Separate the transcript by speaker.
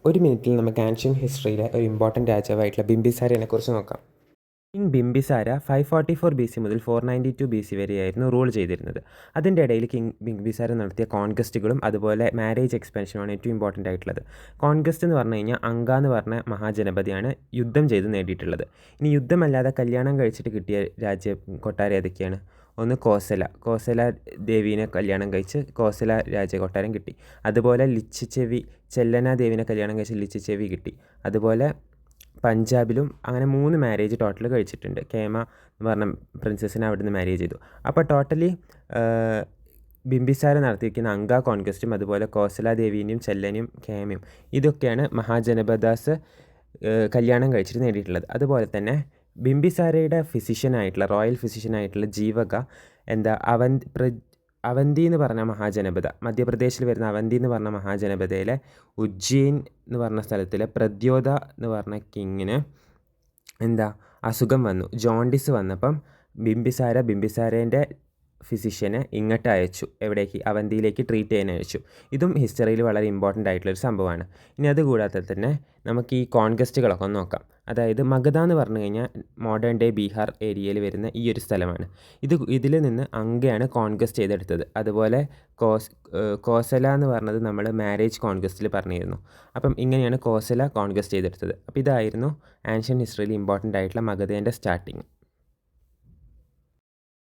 Speaker 1: ഒരു മിനിറ്റിൽ നമുക്ക് ആൻഷ്യൻ ഹിസ്റ്ററിയിലെ ഒരു ഇമ്പോർട്ടൻറ്റ് രാജാവായിട്ടുള്ള ബിംബിസാരനെ കുറിച്ച് നോക്കാം. കിങ് ബിംബിസാര 544 BC മുതൽ 492 BC വരെയായിരുന്നു റൂൾ ചെയ്തിരുന്നത്. അതിൻ്റെ ഇടയിൽ കിങ് ബിംബിസാര നടത്തിയ കോൺക്വസ്റ്റുകളും അതുപോലെ മാരേജ് എക്സ്പെൻഷനുമാണ് ഏറ്റവും ഇമ്പോർട്ടൻ്റ് ആയിട്ടുള്ളത്. കോൺക്വസ്റ്റ് എന്ന് പറഞ്ഞു കഴിഞ്ഞാൽ അങ്ക എന്ന് പറഞ്ഞ മഹാജനപതിയാണ് യുദ്ധം ചെയ്ത് നേടിയിട്ടുള്ളത്. ഇനി യുദ്ധമല്ലാതെ കല്യാണം കഴിച്ചിട്ട് കിട്ടിയ കൊട്ടാരം ഏതൊക്കെയാണ്? ഒന്ന് കോസല ദേവീനെ കല്യാണം കഴിച്ച് കോസല രാജകൊട്ടാരം കിട്ടി. അതുപോലെ ലിച്ചിച്ചെവി ചെല്ലന ദേവിനെ കല്യാണം കഴിച്ച് ലിച്ചിച്ചെവി കിട്ടി. അതുപോലെ പഞ്ചാബിലും അങ്ങനെ 3 മാരേജ് ടോട്ടൽ കഴിച്ചിട്ടുണ്ട്. കേമ എന്ന് പറഞ്ഞ പ്രിൻസസിനെ അവിടെ നിന്ന് മാരേജ് ചെയ്തു. അപ്പോൾ ടോട്ടലി ബിംബിസാര നടത്തിയിരിക്കുന്ന അങ്ക കോൺക്വസ്റ്റും അതുപോലെ കോസല ദേവീനെയും ചെല്ലനെയും കേമയും ഇതൊക്കെയാണ് മഹാജനപദാസ് കല്യാണം കഴിച്ചിട്ട് നേടിയിട്ടുള്ളത്. അതുപോലെ തന്നെ ബിംബിസാരയുടെ റോയൽ ഫിസിഷ്യനായിട്ടുള്ള ജീവക അവന്തി എന്ന് പറഞ്ഞ മഹാജനപദ, മധ്യപ്രദേശിൽ വരുന്ന അവന്തി എന്ന് പറഞ്ഞ മഹാജനപദയിലെ ഉജ്ജയിൻ എന്ന് പറഞ്ഞ സ്ഥലത്തിലെ പ്രദ്യോത എന്ന് പറഞ്ഞ കിങ്ങിന് അസുഖം വന്നു, ജോണ്ടിസ് വന്നപ്പം ബിംബിസാരേൻ്റെ ഫിസിഷ്യനെ ഇങ്ങോട്ട് അയച്ചു. എവിടേക്ക്? അവന്തിയിലേക്ക് ട്രീറ്റ് ചെയ്യാൻ അയച്ചു. ഇതും ഹിസ്റ്ററിയിൽ വളരെ ഇമ്പോർട്ടൻ്റ് ആയിട്ടുള്ളൊരു സംഭവമാണ്. ഇനി അതുകൂടാതെ തന്നെ നമുക്ക് ഈ കോൺക്വസ്റ്റുകളൊക്കെ ഒന്ന് നോക്കാം. അതായത് മഗധ എന്ന് പറഞ്ഞു കഴിഞ്ഞാൽ മോഡേൺ ഡേ ബീഹാർ ഏരിയയിൽ വരുന്ന ഈ ഒരു സ്ഥലമാണ്. ഇതിൽ നിന്ന് അങ്കയാണ് കോൺക്വസ്റ്റ് ചെയ്തെടുത്തത്. അതുപോലെ കോസല എന്ന് പറഞ്ഞത് നമ്മൾ മാരേജ് കോൺക്വസ്റ്റിൽ പറഞ്ഞിരുന്നു. അപ്പം ഇങ്ങനെയാണ് കോസല കോൺക്വസ്റ്റ് ചെയ്തെടുത്തത്. അപ്പോൾ ഇതായിരുന്നു ആൻഷ്യൻ ഹിസ്റ്ററിയിൽ ഇമ്പോർട്ടൻ്റ് ആയിട്ടുള്ള മഗധേൻ്റെ സ്റ്റാർട്ടിങ്.